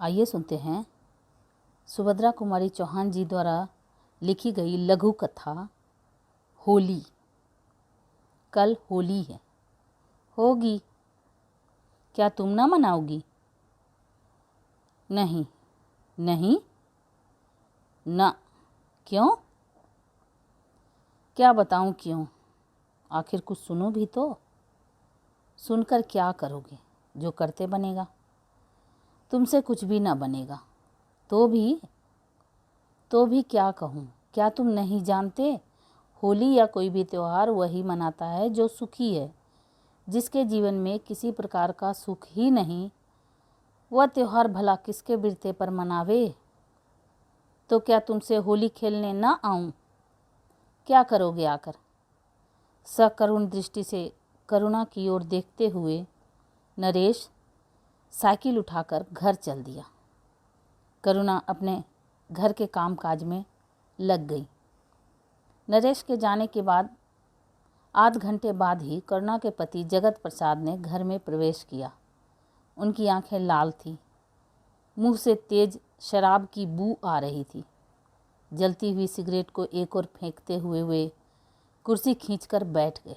आइए सुनते हैं सुभद्रा कुमारी चौहान जी द्वारा लिखी गई लघु कथा होली। कल होली है। होगी, क्या तुम ना मनाओगी? नहीं नहीं ना। क्यों? क्या बताऊं क्यों? आखिर कुछ सुनो भी तो। सुनकर क्या करोगे? जो करते बनेगा। तुमसे कुछ भी ना बनेगा। तो भी क्या कहूँ? क्या तुम नहीं जानते? होली या कोई भी त्यौहार वही मनाता है जो सुखी है। जिसके जीवन में किसी प्रकार का सुख ही नहीं, वह त्यौहार भला किसके बिरते पर मनावे? तो क्या तुमसे होली खेलने ना आऊं? क्या करोगे आकर? सकरुण दृष्टि से करुणा की ओर देखते हुए नरेश साइकिल उठाकर घर चल दिया। करुणा अपने घर के कामकाज में लग गई। नरेश के जाने के बाद आध घंटे बाद ही करुणा के पति जगत प्रसाद ने घर में प्रवेश किया। उनकी आंखें लाल थीं, मुंह से तेज शराब की बू आ रही थी। जलती हुई सिगरेट को एक ओर फेंकते हुए वे कुर्सी खींचकर बैठ गए।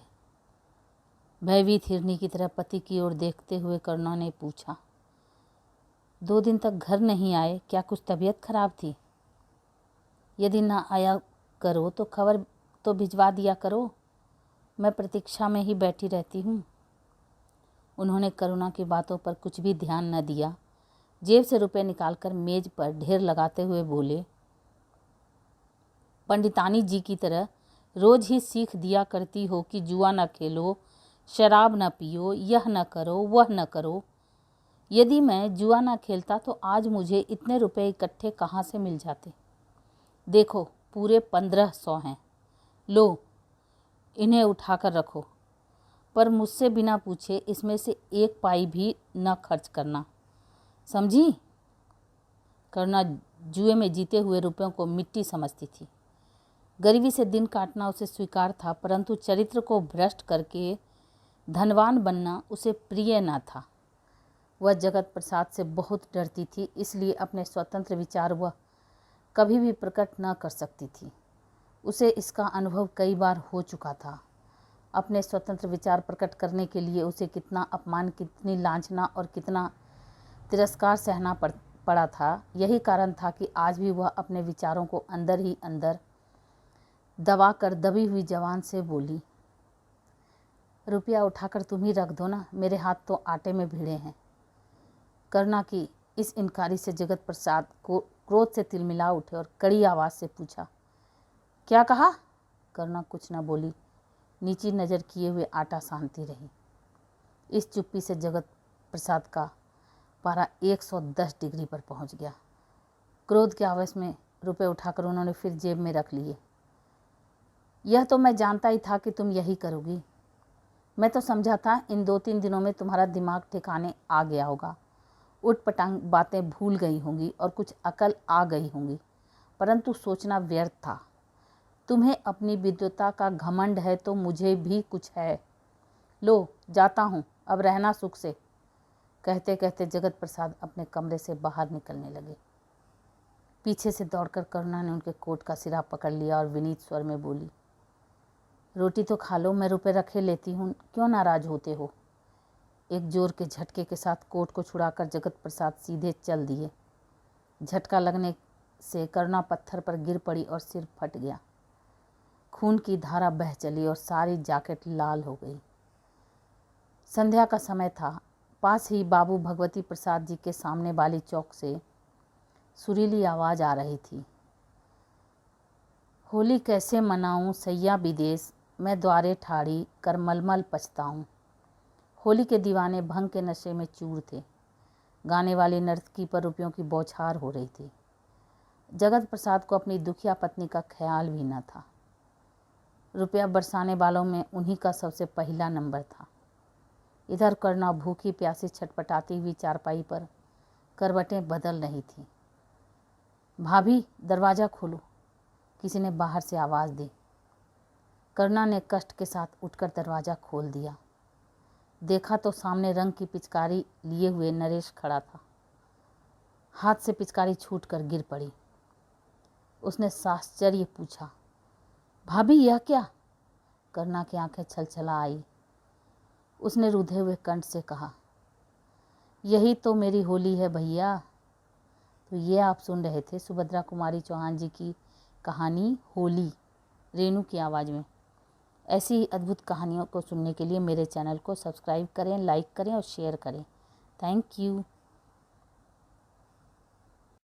भयभीत हिरनी की तरह पति की ओर देखते हुए करुणा ने पूछा, 2 दिन तक घर नहीं आए, क्या कुछ तबीयत खराब थी? यदि ना आया करो तो खबर तो भिजवा दिया करो, मैं प्रतीक्षा में ही बैठी रहती हूँ। उन्होंने करुणा की बातों पर कुछ भी ध्यान न दिया। जेब से रुपए निकालकर मेज पर ढेर लगाते हुए बोले, पंडितानी जी की तरह रोज ही सीख दिया करती हो कि जुआ न खेलो, शराब न पियो, यह न करो, वह न करो। यदि मैं जुआ न खेलता तो आज मुझे इतने रुपए इकट्ठे कहाँ से मिल जाते? देखो, पूरे 1500 हैं। लो, इन्हें उठाकर रखो, पर मुझसे बिना पूछे इसमें से 1 पाई भी न खर्च करना, समझी? करुणा जुए में जीते हुए रुपयों को मिट्टी समझती थी। गरीबी से दिन काटना उसे स्वीकार था, परंतु चरित्र को भ्रष्ट करके धनवान बनना उसे प्रिय न था। वह जगत प्रसाद से बहुत डरती थी, इसलिए अपने स्वतंत्र विचार वह कभी भी प्रकट न कर सकती थी। उसे इसका अनुभव कई बार हो चुका था। अपने स्वतंत्र विचार प्रकट करने के लिए उसे कितना अपमान, कितनी लांछना और कितना तिरस्कार सहना पड़ा था। यही कारण था कि आज भी वह अपने विचारों को अंदर ही अंदर दबाकर दबी हुई जवान से बोली, रुपया उठाकर तुम ही रख दो ना, मेरे हाथ तो आटे में भिड़े हैं। करुणा की इस इनकारी से जगत प्रसाद को क्रोध से तिलमिला उठे और कड़ी आवाज़ से पूछा, क्या कहा? करुणा कुछ न बोली, नीची नज़र किए हुए आटा सानती रही। इस चुप्पी से जगत प्रसाद का पारा 110 डिग्री पर पहुंच गया। क्रोध के आवेश में रुपए उठाकर उन्होंने फिर जेब में रख लिए। यह तो मैं जानता ही था कि तुम यही करोगी। मैं तो समझा था इन 2-3 दिनों में तुम्हारा दिमाग ठिकाने आ गया होगा, उटपटांग बातें भूल गई होंगी और कुछ अकल आ गई होंगी, परंतु सोचना व्यर्थ था। तुम्हें अपनी विद्वता का घमंड है तो मुझे भी कुछ है। लो, जाता हूँ, अब रहना सुख से। कहते कहते जगत प्रसाद अपने कमरे से बाहर निकलने लगे। पीछे से दौड़कर करुणा ने उनके कोट का सिरा पकड़ लिया और विनीत स्वर में बोली, रोटी तो खा लो, मैं रुपए रखे लेती हूँ, क्यों नाराज होते हो? एक जोर के झटके के साथ कोट को छुड़ाकर जगत प्रसाद सीधे चल दिए। झटका लगने से करुणा पत्थर पर गिर पड़ी और सिर फट गया। खून की धारा बह चली और सारी जैकेट लाल हो गई। संध्या का समय था। पास ही बाबू भगवती प्रसाद जी के सामने वाली चौक से सुरीली आवाज़ आ रही थी, होली कैसे मनाऊं सैया विदेश, मैं द्वारे ठाड़ी कर मलमल पछताऊं। होली के दीवाने भंग के नशे में चूर थे। गाने वाली नर्तकी पर रुपयों की बौछार हो रही थी। जगत प्रसाद को अपनी दुखिया पत्नी का ख्याल भी न था। रुपया बरसाने वालों में उन्हीं का सबसे पहला नंबर था। इधर करुणा भूखी प्यासी छटपटाती हुई चारपाई पर करवटें बदल रही थी। भाभी, दरवाज़ा खोलो, किसी ने बाहर से आवाज़ दी। करुणा ने कष्ट के साथ उठकर दरवाज़ा खोल दिया। देखा तो सामने रंग की पिचकारी लिए हुए नरेश खड़ा था। हाथ से पिचकारी छूटकर गिर पड़ी। उसने साश्चर्य पूछा, भाभी यह क्या? करुणा की आंखें छलछला आई। उसने रुधे हुए कंठ से कहा, यही तो मेरी होली है भैया। तो ये आप सुन रहे थे सुभद्रा कुमारी चौहान जी की कहानी होली, रेणु की आवाज़ में। ऐसी ही अद्भुत कहानियों को सुनने के लिए मेरे चैनल को सब्सक्राइब करें, लाइक करें और शेयर करें। Thank you.